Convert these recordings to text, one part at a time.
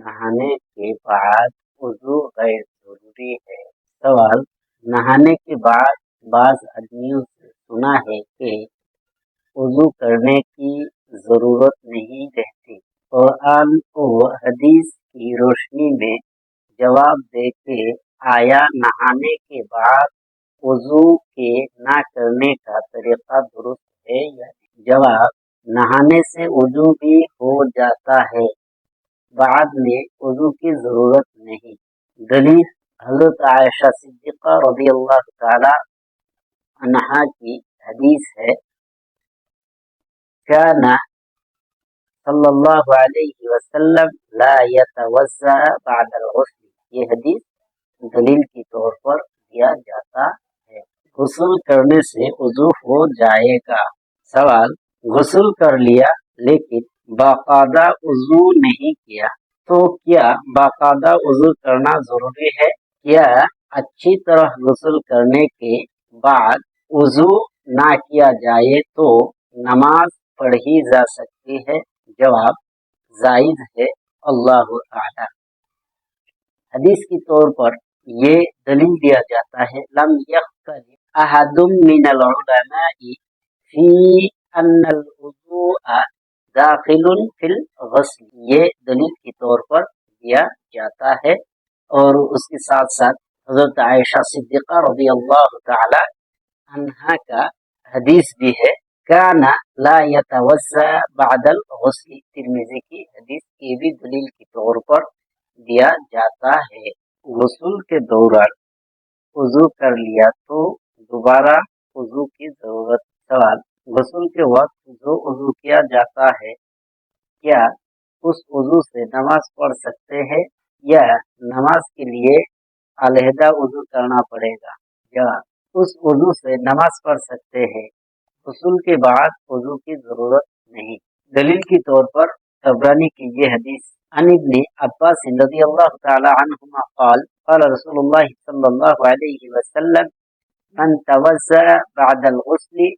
नहाने के बाद वुजू गैर जरूरी है। सवाल, नहाने के बाद बाज आदमियों से सुना है कि वुजू करने की जरूरत नहीं रहती। कुरान और हदीस की रोशनी में जवाब दे के आया नहाने के बाद वुजू के ना करने का तरीका दुरुस्त है या नहीं? जवाब, नहाने से वुजू भी हो जाता है, बाद में वुजू की जरूरत नहीं। दलील हजरत आयशा सिद्दीक़ा रज़ियल्लाहु ताला अन्हा की हदीस है, काना सल्लल्लाहु अलैहि वसल्लम ला यतवज़्ज़ा बअदल गुस्ल। ये हदीस दलील के तौर पर दिया जाता है। गुस्ल करने से वुजू हो जाएगा। सवाल, गुस्ल कर लिया लेकिन बाकायदा वुजू नहीं किया तो क्या बाकायदा वुजू करना जरूरी है? क्या अच्छी तरह गुस्ल करने के बाद वुजू ना किया जाए तो नमाज पढ़ी जा सकती है? जवाब, जायज है, अल्लाहु आला। हदीस के तौर पर ये दलील दिया जाता है, लम यख्तलिफ अहदुम मिनल उलमाई फी अन्नल वुज़ूअ दाखिलुन फिल गुस्ल। ये दलील के तौर पर दिया जाता है। और उसके साथ साथ हजरत आयशा सिद्दीक़ा रज़ियल्लाहु ताला अन्हा का हदीस भी है, काना ला यतवज़्ज़ा बअदल गुस्ल। तिर्मिज़ी की हदीस ये भी दलील के तौर पर दिया जाता है। गुस्ल के दौरान वुजू कर लिया तो दोबारा वुजू की जरूरत। सवाल, गुस्ल के वक्त जो वुजू किया जाता है क्या उस वुजू से नमाज पढ़ सकते हैं या नमाज के लिए अलहदा वुजू करना पड़ेगा? जवाब, उस वुजू से नमाज पढ़ सकते हैं, गुस्ल के बाद वुजू की जरूरत नहीं। दलील के तौर पर तबरानी की ये हदीस अन इब्न अब्बास रज़ियल्लाहु ताला अन्हुमा क़ाल क़ाल रसूलुल्लाह सल्लल्लाहु अलैहि वसल्लम मन तवज़्ज़अ बअदल गुस्ल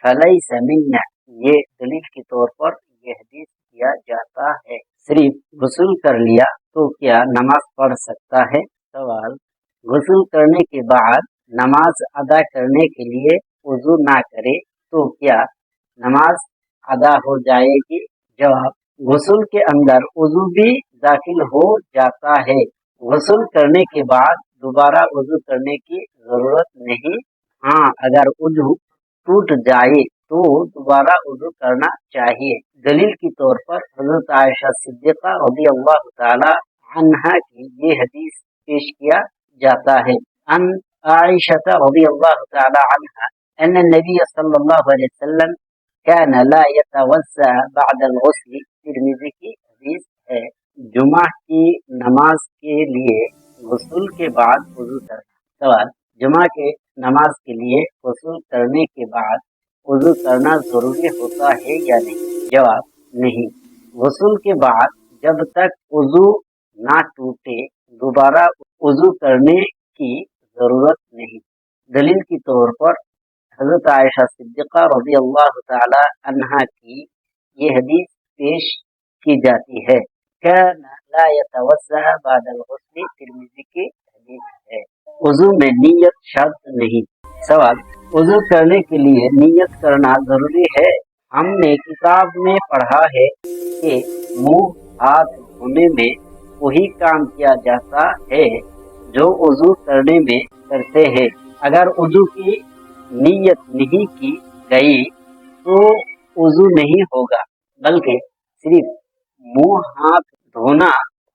फलैसा मिन्ना। ये दलील के तौर पर ये हदीस दिया जाता है। सिर्फ गुस्ल कर लिया तो क्या नमाज पढ़ सकता है? सवाल, गुस्ल करने के बाद नमाज अदा करने के लिए वुजू ना करे तो क्या नमाज अदा हो जाएगी? जवाब, गुस्ल के अंदर वुजू भी दाखिल हो जाता है। गुस्ल करने के बाद दोबारा वुजू करने की जरूरत नहीं। हाँ, अगर वुजू टूट जाए तो दोबारा वुजू करना चाहिए। दलील के तौर पर हजरत आयशा सिद्दीक़ा रज़ियल्लाहु ताला अन्हा की ये हदीस पेश किया जाता है, अन आयशा रज़ियल्लाहु ताला अन्हा अन्न नबी सल्लल्लाहु अलैहि वसल्लम काना ला यतवज़्ज़ा बअदल गुस्ल। तिर्मिज़ी की हदीस है। जुमा की नमाज के लिए गुस्ल के बाद वुजू करना। सवाल, जुमा के नमाज के लिए गुस्ल करने के बाद वुजू करना जरूरी होता है या नहीं? जवाब, नहीं। गुस्ल के बाद जब तक वुजू ना टूटे दोबारा वुजू करने की जरूरत नहीं। दलील के तौर पर हजरत आयशा सिद्दीक़ा रज़ियल्लाहु ताला अन्हा की ये हदीस पेश की जाती है, काना ला यतवज़्ज़अ बअदल गुस्ल। तिर्मिज़ी की हदीस है। वुजू में नियत शर्त नहीं। सवाल, वुजू करने के लिए नियत करना जरूरी है? हमने किताब में पढ़ा है कि मुंह हाथ धोने में वही काम किया जाता है जो वुजू करने में करते हैं। अगर वुजू की नियत नहीं की गई तो वुजू नहीं होगा, बल्कि सिर्फ मुंह हाथ धोना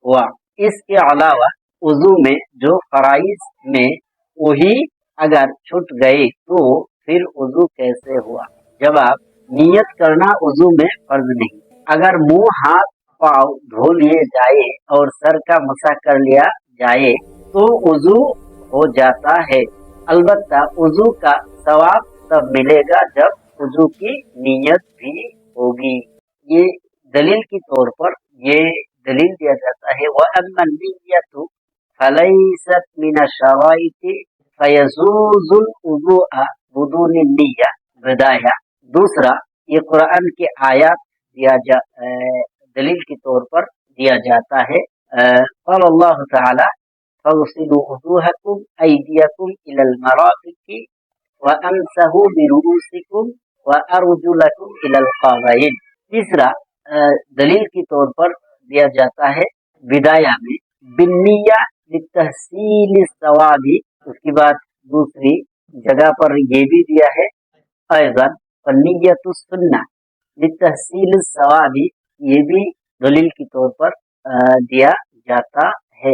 हुआ। इसके अलावा वुजू में जो फराइज में वही अगर छूट गए तो फिर वुजू कैसे हुआ? जवाब, नियत करना वुजू में फर्ज नहीं। अगर मुंह हाथ पाँव धो लिए जाए और सर का मसा कर लिया जाए तो वुजू हो जाता है। अलबत्ता वुजू का सवाब तब मिलेगा जब वुजू की नियत भी होगी। ये दलील के तौर पर ये दलील दिया जाता है, व अम्मा नियतु फलैसत मिन शराइति फयजूजुल वुज़ूअ बिदूनि निय्या। बदाया दूसरा, ये कुरान के आयत दलील के तौर पर दिया जाता है, قال اللہ تعالی فاغسلوا وجوهكم أيديكم إلى المرافق وامسحوا برؤوسكم وارجلكم الى القعبین۔ تیسرا دلیل کے طور پر دیا جاتا ہے بدایہ میں بالنیہ لتحصیل الثواب، اس کے بعد دوسری جگہ پر یہ بھی دیا ہے ایضا فنیت السنہ لتحصیل الثواب، یہ بھی دلیل کے طور پر دیا جاتا ہے۔